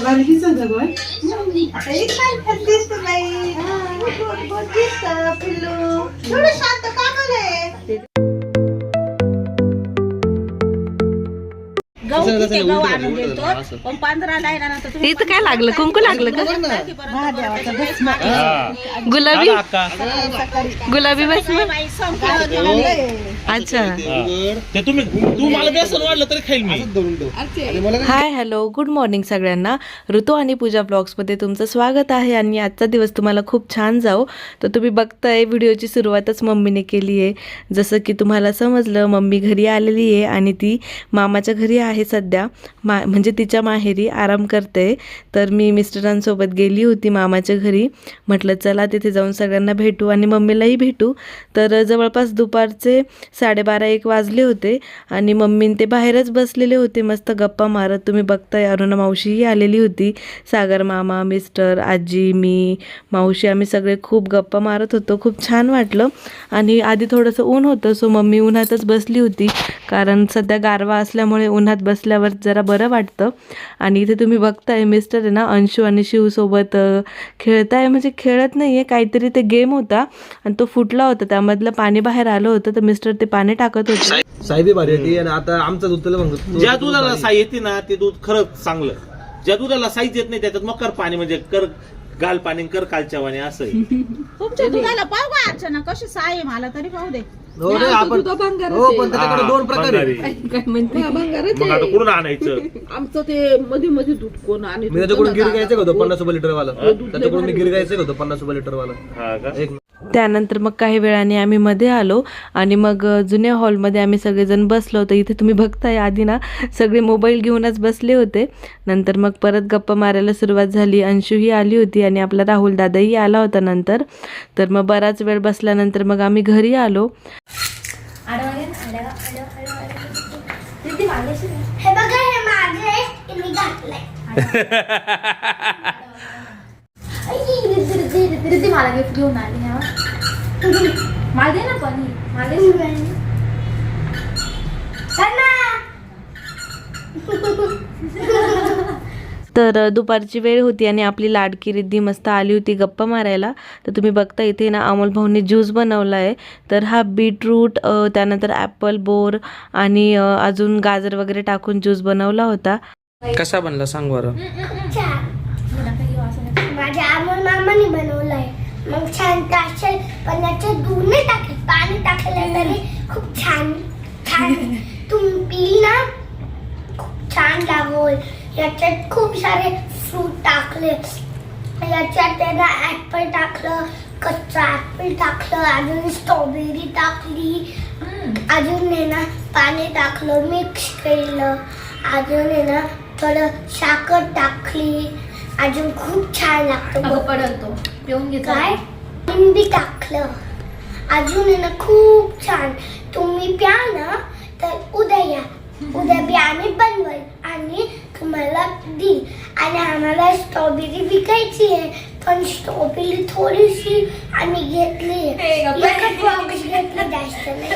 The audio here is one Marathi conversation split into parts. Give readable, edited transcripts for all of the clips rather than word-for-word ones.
वर्गीच होतं गं. आता एक काय करतेस तू बाई? बोल दिसतं पिल्लू. थोडं शांत का गं? गहू आणून देतो पण 15ला आहे ना नंतर इथं काय लागलं? कुंकू लागलं का? महादेवाचा भस्म. गुलाबी गुलाबी भस्म. अच्छा. ते तू मला बेसन वाढलं तरी खाईल मी. हाय हॅलो गुड मॉर्निंग सगळ्यांना. ऋतू आणि पूजा ब्लॉग्समध्ये तुमचं स्वागत आहे. आणि आजचा दिवस तुम्हाला खूप छान जाओ. तर तुम्ही बघताय व्हिडिओची सुरुवातच मम्मीने केली आहे. जसं की तुम्हाला समजलं, मम्मी घरी आलेली आहे आणि ती मामाच्या घरी आहे सध्या. म्हणजे तिच्या माहेरी आराम करते. तर मी मिस्टरांसोबत गेली होती मामाच्या घरी. म्हटलं चला तिथे जाऊन सगळ्यांना भेटू आणि मम्मीलाही भेटू. तर जवळपास दुपारचे 12:30-1 वाजले होते आणि मम्मी ते बाहेरच बसलेले होते मस्त गप्पा मारत. तुम्ही बघताय अरुणा मावशीही आलेली होती. सागर मामा, मिस्टर, आजी, मी, मावशी आम्ही सगळे खूप गप्पा मारत होतो. खूप छान वाटलं. आणि आधी थोडंसं ऊन होतं सो मम्मी उन्हातच बसली होती, कारण सध्या गारवा असल्यामुळे उन्हात बसल्यावर जरा बरं वाटतं. आणि इथे तुम्ही बघताय मिस्टर आहे ना अंशू आणि शिवसोबत खेळताय. म्हणजे खेळत नाही आहे, काहीतरी ते गेम होता आणि तो फुटला होता, त्यामधलं पाणी बाहेर आलं होतं. तर मिस्टर ते पाणी टाकत होते. साहेबी भारी होती. आणि आता आमचं दूध तुला म्हणतो, ज्या दुधाला साई येते ना ते दूध खरंच चांगलं. ज्या दुधाला साईच येत नाही त्याच्यात मग कर पाणी, म्हणजे कर गाल पाणी कर कालच्या वाणी असं आहे. तुमच्या दुधाला पाहू का अर्चना कशी साय आहे, मला तरी पाहू दे. हो रे, आपण हो, पण त्याच्याकडे 2 प्रकार आहे. काय म्हणते मग आता कुठून आणायचं? आमचं ते मध्ये दूध कोण आणि मी त्याच्याकडून गिर घ्यायचं होतं 50 रुपये लिटर वाला. त्याच्याकडून मी गिर घ्यायचं होतं 50 रुपये लिटर वाला. हा का? एक त्यानंतर मग काही वेळाने आम्ही मध्ये आलो आणि मग जुन्या हॉलमध्ये आम्ही सगळेजण बसलो होतो. इथे तुम्ही बघताय आधी ना सगळे मोबाईल घेऊनच बसले होते. नंतर मग परत गप्पा मारायला सुरुवात झाली. अंशूही आली होती आणि आपला राहुल दादाही आला होता नंतर. तर मग बराच वेळ बसल्यानंतर मग आम्ही घरी आलो. हे बघा, हे माझे मी घातलंय. मला गिफ्ट घेऊन आली मला दे ना पण तर दुपारची वेळ होती आणि आपली लाडकी रिद्धी मस्त आली होती गप्पा मारायला. तर तुम्ही बघता इथे ना अमोल भाऊंनी ज्यूस बनवला आहे. तर हा बीटरूट, त्यानंतर ॲपल, बोर आणि अजून गाजर वगैरे टाकून ज्यूस बनवला होता. कसा बनला सांग बरं. माझ्या अमोल मामाने बनवलंय. मग छान टाकशील, पण याच्यात दूध नाही टाकलं, पाणी टाकलं तरी खूप छान छान तुम्ही पिली ना, खूप छान लागोल. याच्यात खूप सारे फ्रूट टाकले. याच्यात त्याला ऍपल टाकलं, कच्चा ऍपल टाकलं, अजून स्ट्रॉबेरी टाकली, अजून आहे ना पाणी टाकलं, मिक्स केलं, अजून आहे ना थोडं साखर टाकली, अजून खूप छान लागतं. पडतो पिऊन घे काय लिंबी टाकलं, अजून आहे ना खूप छान. तुम्ही प्या ना तर उद्या या, उद्या बी आम्ही बनवल आणि तुम्हाला देईल. आणि आम्हाला स्ट्रॉबेरी विकायची आहे, पण स्ट्रॉबेरी थोडीशी आम्ही घेतली, एकच बॉक्स घेतली, जास्त नाही.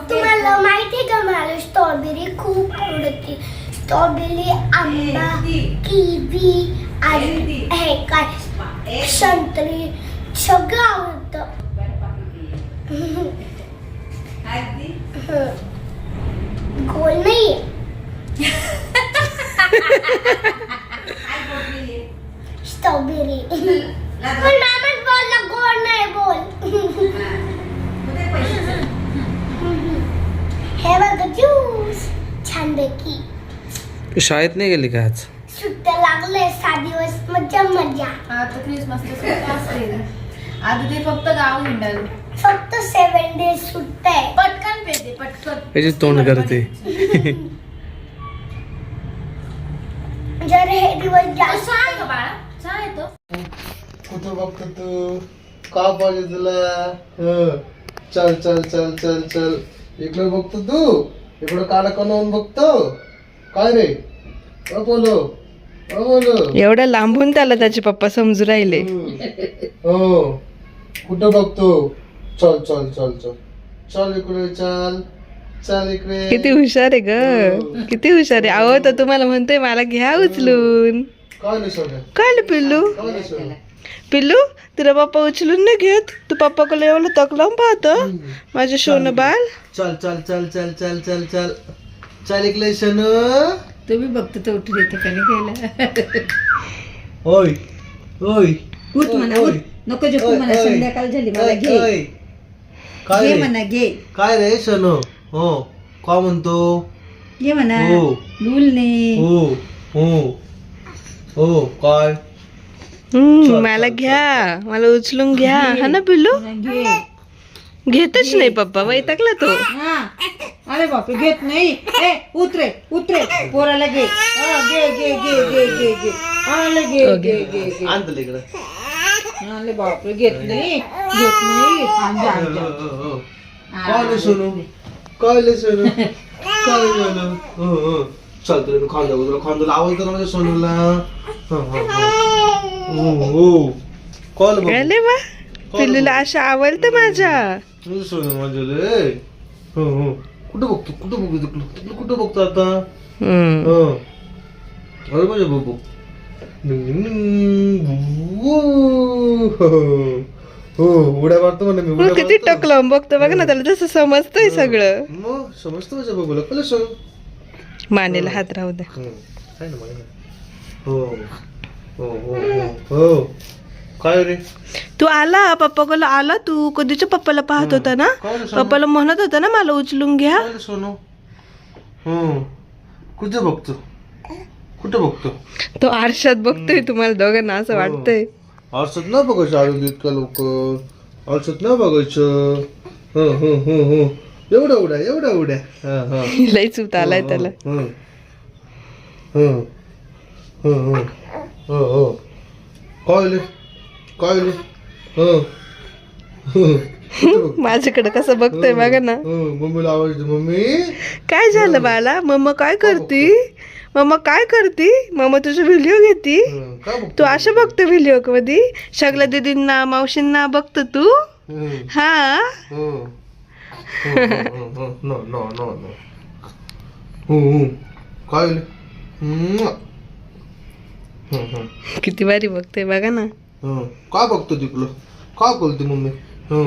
तुम्हाला माहिती का मला स्ट्रॉबेरी खूप आवडते. स्ट्रॉबेरी, आंबा, किवी आणि हे काय संत्री सगळं आवडतं. गोल नाही स्ट्रॉबेरी, पण मामाच बोलला गोल नाही बोल. हे बघा ज्यूस छानपैकी. शाळेत नाही गेली का आज? सुट्ट्या लागले 6 दिवस, मजा मजा. आता क्रिसमसची असते. आता ते फक्त गाव हिंडाल, फक्त 7 डेज सुट्ट्या आहे. पटकन पेते पटकन. त्याची तोंड करते. जर हे दिवस जास्त सांग का बाळा, चहा येतो. कुठं बघतो तू? का पाहिजे तुला? चल चल चल चल चल, इकडे बघतो तू, इकडं काला करून बघतो. काय रे बोलो बोलो, एवढ्या लांबून त्याला त्याचे पप्पा समजू राहिले. हो कुठं बघतो? चल चल चल चल चल, इकडे चल चल इकडे. किती हुशार आहे ग, किती हुशार आहे. अहो तर तुम्हाला म्हणतोय मला घ्या उचलून. काय नाही सोन्या, काय पिल्लू, काय नाही सोन्या. पिल्लू तुला पप्पा उचलून नाही घेत, तू पप्पाकडे एवढं तक लावून पाहतो माझे सोनं बाल. चल चल चल चल चल चल चल चल इकडे शनू. तुम्ही बघतो तो उठून येते का नाही गेला. ओय ओय उठ म्हणा, उठ. नको झोपू म्हणा, संध्याकाळ झाली, मला घे. काय घे रे, म्हणा, घे. काय रे शनू. हो काय म्हणतो. घे म्हणा, हो. बोलणे. हो हो हो काय. मला घ्या, मला उचलून घ्या. हा ना पिल्लू, घे. घेतच नाही पप्पा, वैतागला तो. हा, अरे बापरे, घेत नाही. ए उतरे उतरे, पोराला घे. हा, घे घे घे घे घे घे. आले घे घे घे घे. आणतो इकडे. आले बापरे, घेत नाही, घेत नाही. आण जा, आण जा. काय रे सोनू, काय रे सोनू, काय झालं. हो हो चल तुला खांदा, तुला खांदा आवडतं ना माझ्या सोनूला. हो हो कॉल बघ. अरे वा, पिल्लूला अशा आवडतं माझ्या. सोनू माझं रे. हो हो कुठं बघतो, कुठं बघतो तिकडं, तिकडं कुठं बघतो आता. अरे माझ्या बघू. हो उड्या मारतो म्हणे मी, उड्या किती मारतो. टक लावून बघतो बघ ना, त्याला जसं समजतंय सगळं. मग समजतं माझ्या बघूला कळलं सोनू. मानेला हात राहू द्या. काय ना मला. हो हो हो हो हो काय रे. तू आला पप्पाकडे आला, तू कधीच्या पप्पाला पाहत होता ना, काय रे सोनू, पप्पाला म्हणत होता ना मला उचलून घ्या. काय रे सोनू. हो कुठं बघतो, कुठं बघतो. तो आरशात बघतोय तुम्हाला दोघांना असं वाटतंय. आरशात ना बघायचं आरोग्य इतक्या लवकर, आरशात ना बघायचं. हो हो हो हो एवढ्या उड्या, एवढ्या उड्या. हा हा लई चूत आलाय त्याला. हो हो हो हो हो हो काय रे, काय रे. हो हो माझ्याकडे कसं बघतोय बघा ना. हो मम्मीला आवाज दे. मम्मी काय झालं बाला, मम्मा काय करती, मम्मा काय करती, मम्मा तुझा व्हिडिओ घेती. काय बघतो. तू असं बघतो व्हिडिओ कधी, सगळ्या दीदींना मावशींना बघतो तू. हा हो नो नो नो नो हो हो काय रे. किती भारी बघतोय बघा ना. काय बघतो तिकडं, काय बोलते मम्मी. हो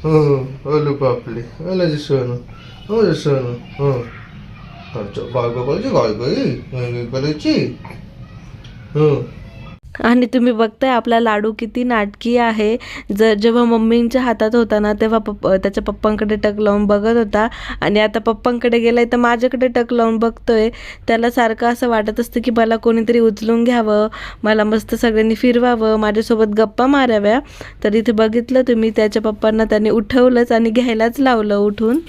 हो अलो बापले, अला सोनं, हो सोनं. हो अच्छा गाय बघायची, गाय गाई करायची. हो आणि तुम्ही बघताय आपला लाडू किती नाटकी आहे. जेव्हा मम्मींच्या हातात होता ना तेव्हा त्याच्या पप्पांकडे टक लावून बघत होता, आणि आता पप्पांकडे गेलाय तर माझ्याकडे टक लावून बघतोय. त्याला सारखं असं वाटत असतं की मला कोणीतरी उचलून घ्यावं, मला मस्त सगळ्यांनी फिरवावं, माझ्यासोबत गप्पा माराव्या. तर इथे बघितलं तुम्ही, त्याच्या पप्पांना त्याने उठवलंच आणि घ्यायलाच लावलं उठून.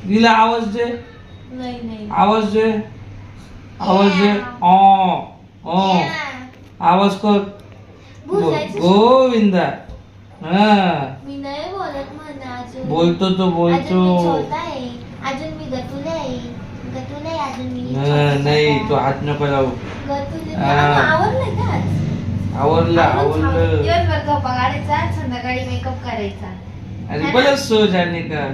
दिला आवाज दे, आवाज दे, आवाज दे. आवाज कर. गोविंदा. हा मी नाही बोलत म्हणा अजून. बोलतो तो, बोलतो. अजून मी छोटा आहे, अजून मी गटूला आहे, गटूला आहे अजून मी. नाही तो हात नको लावू. गटूला हा. आवडलं का आज? आवरलं, आवरलं. दिवसभर गप्पा काढायचा, संध्याकाळी मेकअप करायचा. अरे बरं सो जाणे का.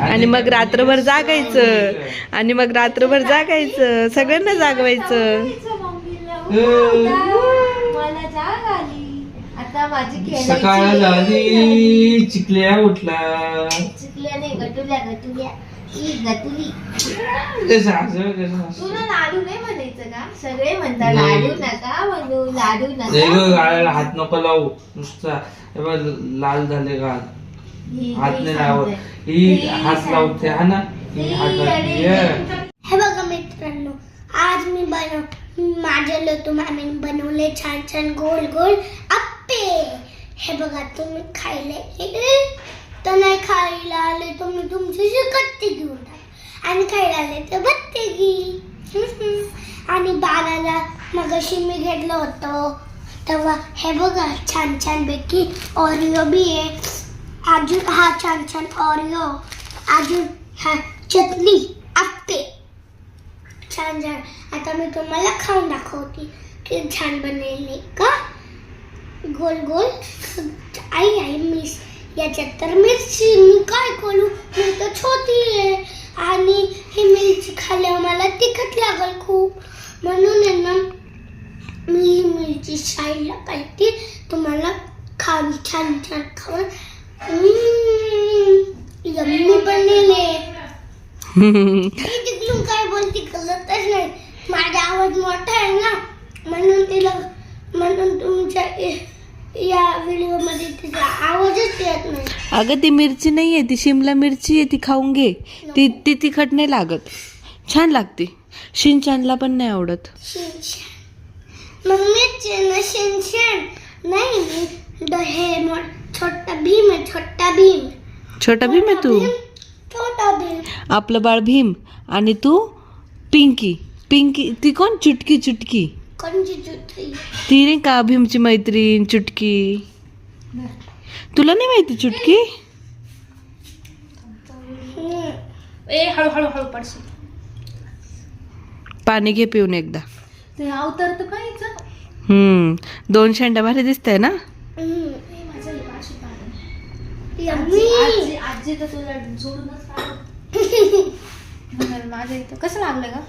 आणि मग रात्रभर जागायचं, आणि मग रात्रभर जागायचं, सगळ्यांना जागवायचं. मला जाग आली, आता माझी सकाळ खेळायची. झाली, चिकल्या उठला. चिकल्या नाही, गटुल्या गटुल्या. ई गटुली. कसं असं, कसं असं. तुला लाडू नाही म्हणायचं का? सगळे म्हणतात लाडू नका म्हणू, लाडू नाही नका. गं, गाळाला हात नको लावू नुसता. हे बघ, लाल झाले का हात नाही लावत. ही हात लावते, हा ना, ही हात लावते. हे बघा मित्रांनो, आज मी माझ्या लतू मामीने बनवले छान छान गोल गोल अप्पे. हे बघा, तुम्ही खायला तर नाही, खायला आले तुम्ही तुमची कट्टी घेऊन टाक, आणि खायला आले तर बत्ते घे. आणि बाळाला मगाशी मी घेतलं होतं तेव्हा हे बघा छान छान पैकी ऑरिओ बी आहे. अजून हा छान छान ऑरिओ, अजून हा चटणी अप्पे छान छान. आता मी तुम्हाला खाऊन दाखवते की छान बनलेले का. गोल गोल आई मिस याच्यात तर मिरची मी काय करू मी तर छोटी आहे आणि ही मिरची खाल्ल्यावर मला तिखट लागल खूप म्हणून आहे ना मी ही मिरची साईडला काढते तुम्हाला छान छान छान खाऊन यम्मी बनलेले तिकडून काय बोलती कळतच नाही माझा आवाज मोठा आहे ना म्हणून तुमच्या या व्हिडिओ मध्ये तिचा आवाजच येत नाही. अगं ती मिरची नाही आहे, ती शिमला मिरची आहे, ती खाऊन घे. ती तिखट नाही लागत, छान लागते. शिनचानला पण नाही आवडत. शिनचॅन मग मिरची ना शिनचॅन नाही हे छोटा भीम आहे. छोटा भीम आहे तू. छोटा भीम आपलं बाळ भीम आणि तू पिंकी. ती कोण? चुटकी. कोणची चुटकी? ती नाही का भीमची मैत्रीण चुटकी. तुला नाही माहिती चुटकी? हळूहळू पडशील. पाणी घे पिऊन एकदा. ते अवतार तर काहीच. 2 शेंड्या भारी दिसतंय ना. आजी तर तुला जोडूनच माझ्या इथं कसं लागलं का?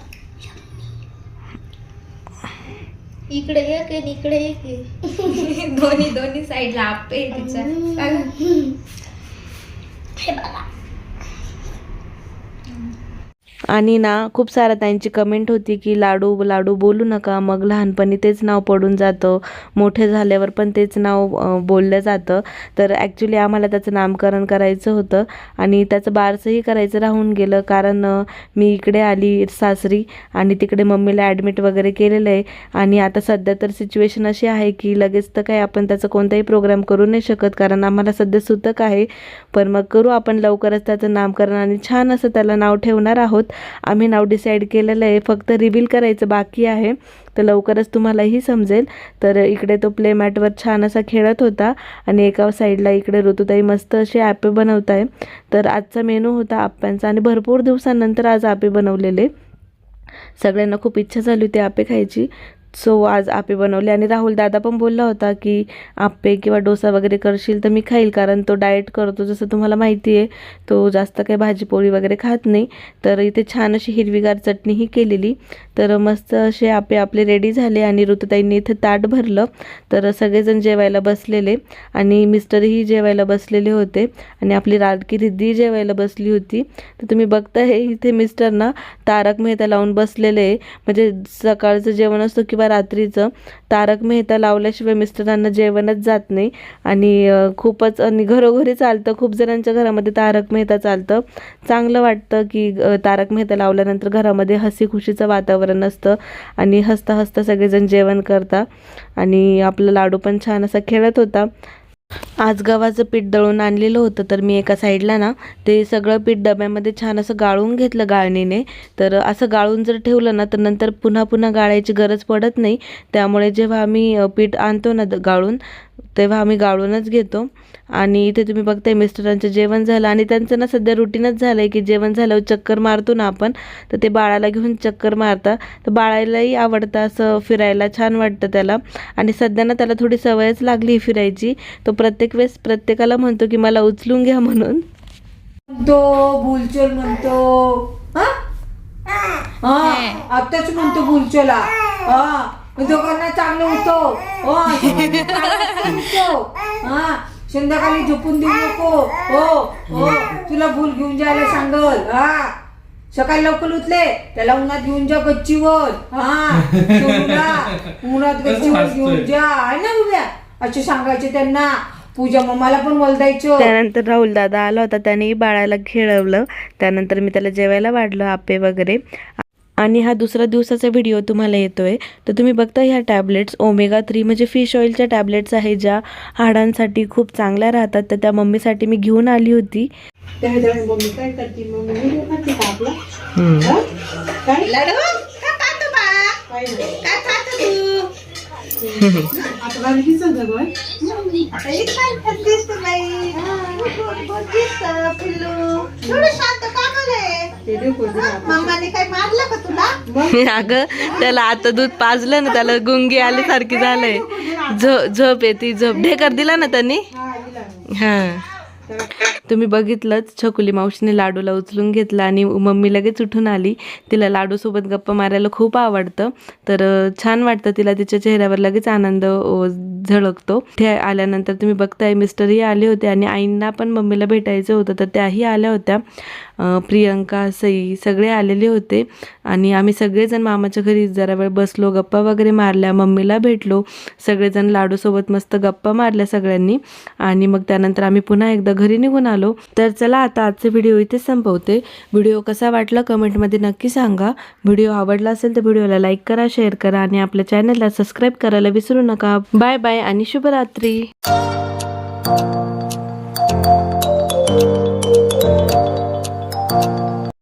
इकडे एक आहे इकडे एक आहे. दोन्ही साईडला आपे तिच्या. हे बघा आणि ना खूप सारा त्यांची कमेंट होती की लाडू बोलू नका, मग लहानपणी तेच नाव पडून जातं, मोठे झाल्यावर पण तेच नाव बोललं जातं. तर ॲक्च्युली आम्हाला त्याचं नामकरण करायचं होतं आणि त्याचं बारसंही करायचं राहून गेलं, कारण मी इकडे आली सासरी आणि तिकडे मम्मीला ॲडमिट वगैरे केलेलं आहे. आणि आता सध्या तर सिच्युएशन अशी आहे की लगेच तर काय आपण त्याचं कोणताही प्रोग्राम करू नाही शकत, कारण आम्हाला सध्या सुतक आहे. पण मग करू आपण लवकरच त्याचं नामकरण आणि छान असं त्याला नाव ठेवणार आहोत. आम्ही नाव डिसाईड केलेलं आहे, फक्त रिव्हील करायचं बाकी आहे. तर लवकरच तुम्हालाही समजेल. तर इकडे तो प्ले मॅटवर छान असा खेळत होता आणि एका साईडला इकडे ऋतुताई मस्त असे आप्पे बनवत आहे. तर आजचा मेनू होता आप्प्यांचा आणि भरपूर दिवसांनंतर आज आप्पे बनवलेले. सगळ्यांना खूप इच्छा झाली होती आप्पे खायची, सो आज आप्पे बनवले. आणि राहुल दादा पण बोलला होता की आप्पे किंवा डोसा वगैरे करशील तर मी खाईल, कारण तो डाएट करतो जसं तुम्हाला माहिती आहे. तो जास्त काही भाजीपोळी वगैरे खात नाही. तर इथे छान अशी हिरवीगार चटणीही केलेली. तर मस्त असे आप्पे आपले रेडी झाले आणि ऋतुताईंनी इथे ताट भरलं. तर सगळेजण जेवायला बसलेले आणि मिस्टरही जेवायला बसलेले होते आणि आपली लाडकी रिद्धी जेवायला बसली होती. तर तुम्ही बघताय इथे मिस्टर ना तारक मेहता लावून बसलेले. म्हणजे सकाळचं जेवण असतं किंवा रात्रीचं तारक मेहता लावल्याशिवाय मिस्टरांना जेवणच जात नाही. आणि खूपच आणि घरोघरी चालतं, खूप जणांच्या घरामध्ये तारक मेहता चालतं. चांगलं वाटतं की तारक मेहता लावल्यानंतर घरामध्ये हसी खुशीचं वातावरण असतं आणि हसता हसता सगळेजण जेवण करतात. आणि आपला लाडू पण छान असा खेळत होता. आज गव्हाचं पीठ दळून आणलेलं होतं, तर मी एका साईडला ना ते सगळं पीठ डब्यामध्ये छान असं गाळून घेतलं गाळणीने. तर असं गाळून जर ठेवलं ना तर नंतर पुन्हा गाळायची गरज पडत नाही. त्यामुळे जेव्हा आम्ही पीठ आणतो ना गाळून तेव्हा आम्ही गाळूनच घेतो. आणि इथे तुम्ही बघताय मिस्टरांचं जेवण झालं आणि त्यांचं ना सध्या रुटीनच झालं आहे की जेवण झाल्यावर चक्कर मारतो ना आपण, तर ते बाळाला घेऊन चक्कर मारतात. तर बाळालाही आवडतं असं फिरायला, छान वाटतं त्याला. आणि सध्या ना त्याला थोडी सवयच लागली फिरायची. तो प्रत्येक वेळेस प्रत्येकाला म्हणतो की मला उचलून घ्या म्हणून. तो बुलचोल म्हणतो. आत्ताच म्हणतो बुलचोला. दोघांना चांगलं होतो. संध्याकाळी झोपून देऊ नको. हो तुला भूल घेऊन जायला सांगल. सकाळी लवकर उठले त्याला उन्हात घेऊन जा गच्चीवर. उन्हात गच्चीवर घेऊन जा आहे ना उद्या असे सांगायचे त्यांना. पूजा मम्माला पण बोलदायचं. त्यानंतर राहुल दादा आला होता, त्यानेही बाळाला खेळवलं. त्यानंतर मी त्याला जेवायला वाढलं आप्पे वगैरे. आणि हा दुसरा दिवसाचा व्हिडिओ तुम्हाला येतोय. तर तुम्ही बघता ह्या टॅबलेट्स ओमेगा 3 म्हणजे फिश ऑइलच्या टॅबलेट्स आहे, ज्या हाडांसाठी खूप चांगल्या राहतात. तर त्या मम्मीसाठी मी घेऊन आली होती. मम्मी काय करते? मम्मी आपला लाडू का खातो बा? काय खातो तू? आता एक काय दिसत बाई. दिसत पिल्लू थोडं शांत कामालंय. मम्माने काय मारलं का तुला? अगं त्याला आता दूध पाजलं ना, त्याला गुंगी आल्यासारखी झालंय. झोप येते झोप ढेकर दिला ना त्यांनी हा तुम्ही बघितलंच छकुली मावशीने लाडूला उचलून घेतला आणि मम्मी लगेच उठून आली. तिला लाडूसोबत गप्पा मारायला खूप आवडतं तर छान वाटतं तिला. तिच्या चेहऱ्यावर लगेच आनंद झळकतो. ते आल्यानंतर तुम्ही बघताय मिस्टरही आले होते आणि आईंना पण मम्मीला भेटायचं होतं तर त्याही आल्या होत्या. प्रियंका सई सगळे आलेले होते आणि आम्ही सगळेजण मामाच्या घरी जरा वेळ बसलो, गप्पा वगैरे मारल्या, मम्मीला भेटलो. सगळेजण लाडूसोबत मस्त गप्पा मारल्या सगळ्यांनी आणि मग त्यानंतर आम्ही पुन्हा एकदा घरी निघून आलो. तर चला आता आजचे व्हिडिओ इथे संपवते. व्हिडिओ कसा वाटला कमेंटमध्ये नक्की सांगा. व्हिडिओ आवडला असेल तर व्हिडिओला लाईक करा, शेअर करा आणि आपल्या चॅनलला सबस्क्राईब करायला विसरू नका. बाय बाय आणि शुभरात्री.